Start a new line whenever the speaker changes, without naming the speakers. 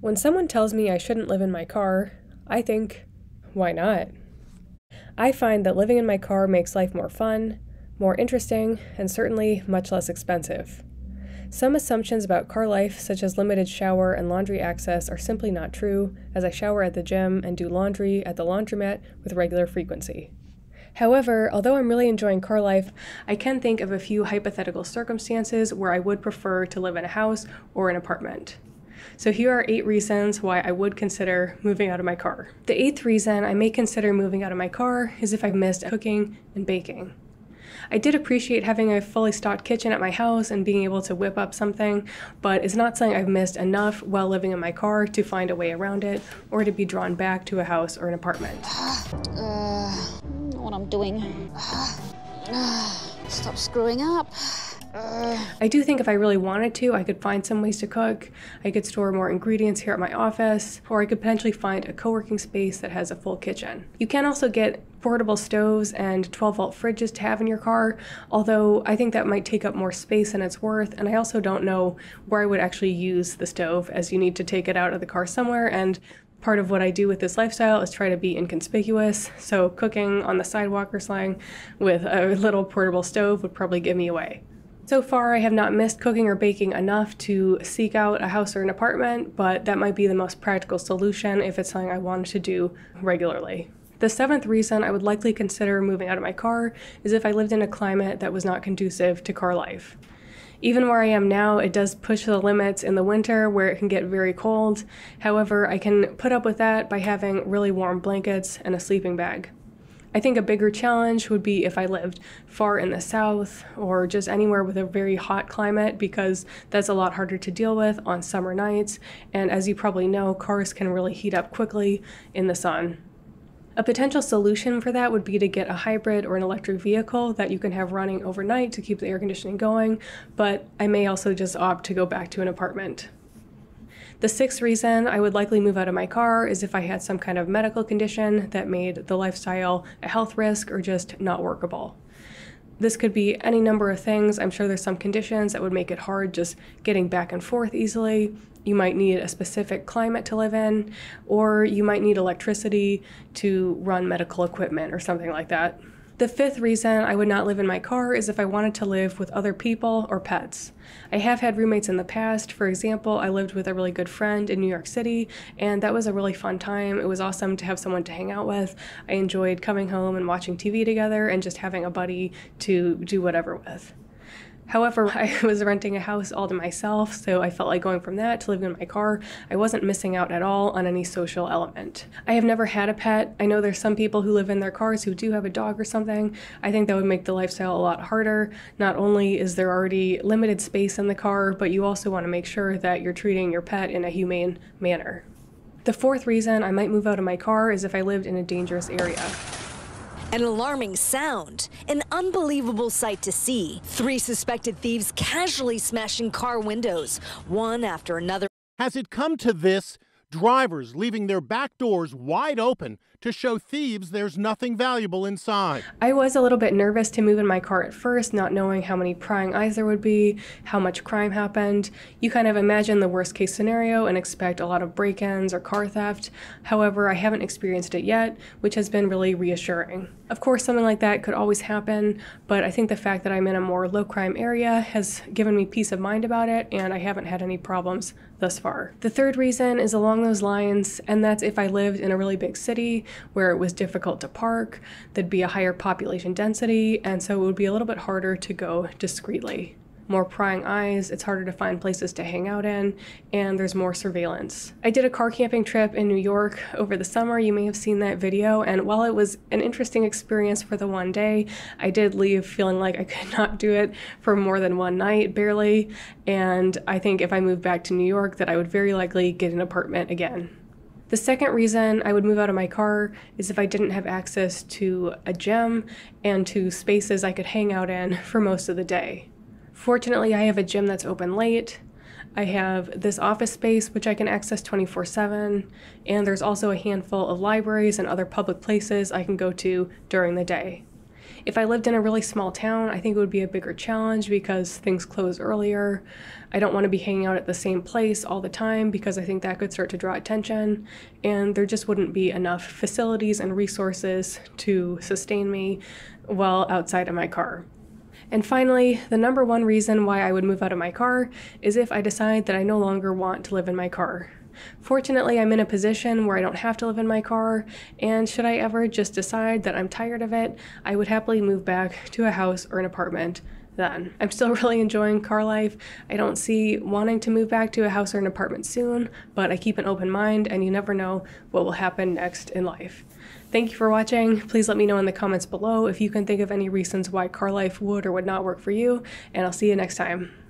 When someone tells me I shouldn't live in my car, I think, why not? I find that living in my car makes life more fun, more interesting, and certainly much less expensive. Some assumptions about car life, such as limited shower and laundry access, are simply not true, as I shower at the gym and do laundry at the laundromat with regular frequency. However, although I'm really enjoying car life, I can think of a few hypothetical circumstances where I would prefer to live in a house or an apartment. So here are 8 reasons why I would consider moving out of my car. The 8th reason I may consider moving out of my car is if I've missed cooking and baking. I did appreciate having a fully stocked kitchen at my house and being able to whip up something, but it's not something I've missed enough while living in my car to find a way around it or to be drawn back to a house or an apartment.
Know what I'm doing. Stop screwing up.
I do think if I really wanted to, I could find some ways to cook. I could store more ingredients here at my office, or I could potentially find a co-working space that has a full kitchen. You can also get portable stoves and 12-volt fridges to have in your car, although I think that might take up more space than it's worth, and I also don't know where I would actually use the stove, as you need to take it out of the car somewhere, and part of what I do with this lifestyle is try to be inconspicuous, so cooking on the sidewalk or something with a little portable stove would probably give me away. So far, I have not missed cooking or baking enough to seek out a house or an apartment, but that might be the most practical solution if it's something I wanted to do regularly. The 7th reason I would likely consider moving out of my car is if I lived in a climate that was not conducive to car life. Even where I am now, it does push the limits in the winter where it can get very cold. However, I can put up with that by having really warm blankets and a sleeping bag. I think a bigger challenge would be if I lived far in the south or just anywhere with a very hot climate, because that's a lot harder to deal with on summer nights, and as you probably know, cars can really heat up quickly in the sun. A potential solution for that would be to get a hybrid or an electric vehicle that you can have running overnight to keep the air conditioning going, but I may also just opt to go back to an apartment. The 6th reason I would likely move out of my car is if I had some kind of medical condition that made the lifestyle a health risk or just not workable. This could be any number of things. I'm sure there's some conditions that would make it hard just getting back and forth easily. You might need a specific climate to live in, or you might need electricity to run medical equipment or something like that. The 5th reason I would not live in my car is if I wanted to live with other people or pets. I have had roommates in the past. For example, I lived with a really good friend in New York City, and that was a really fun time. It was awesome to have someone to hang out with. I enjoyed coming home and watching TV together and just having a buddy to do whatever with. However, I was renting a house all to myself, so I felt like going from that to living in my car, I wasn't missing out at all on any social element. I have never had a pet. I know there's some people who live in their cars who do have a dog or something. I think that would make the lifestyle a lot harder. Not only is there already limited space in the car, but you also want to make sure that you're treating your pet in a humane manner. The 4th reason I might move out of my car is if I lived in a dangerous area.
An alarming sound, an unbelievable sight to see. 3 suspected thieves casually smashing car windows, one after another.
Has it come to this? Drivers leaving their back doors wide open to show thieves there's nothing valuable inside.
I was a little bit nervous to move in my car at first, not knowing how many prying eyes there would be, how much crime happened. You kind of imagine the worst case scenario and expect a lot of break-ins or car theft. However, I haven't experienced it yet, which has been really reassuring. Of course, something like that could always happen, but I think the fact that I'm in a more low-crime area has given me peace of mind about it, and I haven't had any problems thus far. The 3rd reason is along those lines, and that's if I lived in a really big city where it was difficult to park, there'd be a higher population density, and so it would be a little bit harder to go discreetly. More prying eyes, it's harder to find places to hang out in, and there's more surveillance. I did a car camping trip in New York over the summer. You may have seen that video, and while it was an interesting experience for the one day, I did leave feeling like I could not do it for more than one night, barely, and I think if I moved back to New York that I would very likely get an apartment again. The 2nd reason I would move out of my car is if I didn't have access to a gym and to spaces I could hang out in for most of the day. Fortunately, I have a gym that's open late. I have this office space which I can access 24/7, and there's also a handful of libraries and other public places I can go to during the day. If I lived in a really small town, I think it would be a bigger challenge because things close earlier. I don't want to be hanging out at the same place all the time because I think that could start to draw attention, and there just wouldn't be enough facilities and resources to sustain me while outside of my car. And finally, the number one reason why I would move out of my car is if I decide that I no longer want to live in my car. Fortunately, I'm in a position where I don't have to live in my car, and should I ever just decide that I'm tired of it, I would happily move back to a house or an apartment then. I'm still really enjoying car life. I don't see wanting to move back to a house or an apartment soon, but I keep an open mind, and you never know what will happen next in life. Thank you for watching. Please let me know in the comments below if you can think of any reasons why car life would or would not work for you, and I'll see you next time.